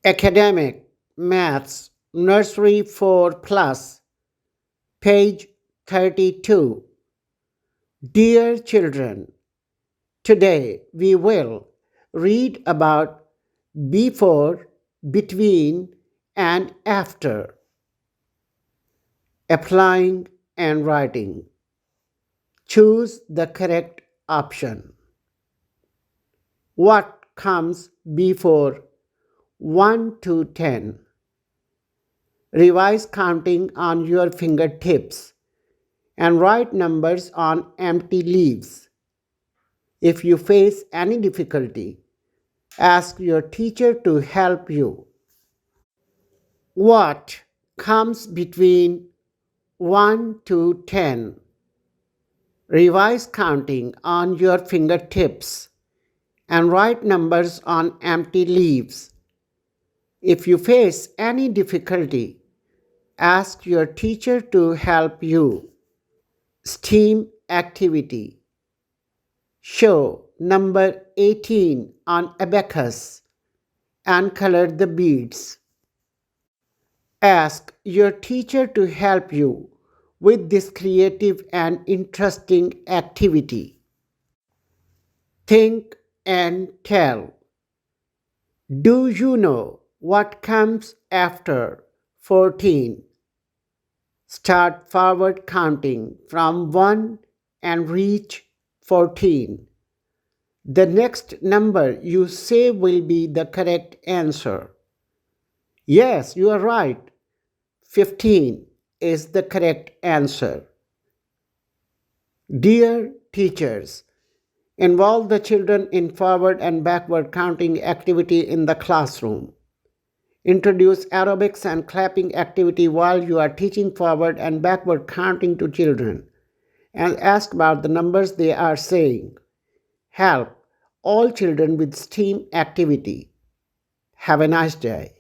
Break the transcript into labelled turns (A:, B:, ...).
A: Academic Maths Nursery 4 Plus, page 32. Dear children, today we will read about before, between, and after. Applying and writing. Choose the correct option. What comes before 1 to 10? Revise counting on your fingertips and write numbers on empty leaves. If you face any difficulty, ask your teacher to help you. What comes between 1 to 10? Revise counting on your fingertips and write numbers on empty leaves. If you face any difficulty, ask your teacher to help you. STEAM activity. Show number 18 on abacus and color the beads. Ask your teacher to help you with this creative and interesting activity. Think and tell. Do you know what comes after 14? Start forward counting from 1 and reach 14. The next number you say will be the correct answer. Yes, you are right. 15 is the correct answer. Dear teachers, involve the children in forward and backward counting activity in the classroom. Introduce aerobics and clapping activity while you are teaching forward and backward counting to children, and ask about the numbers they are saying. Help all children with STEAM activity. Have a nice day.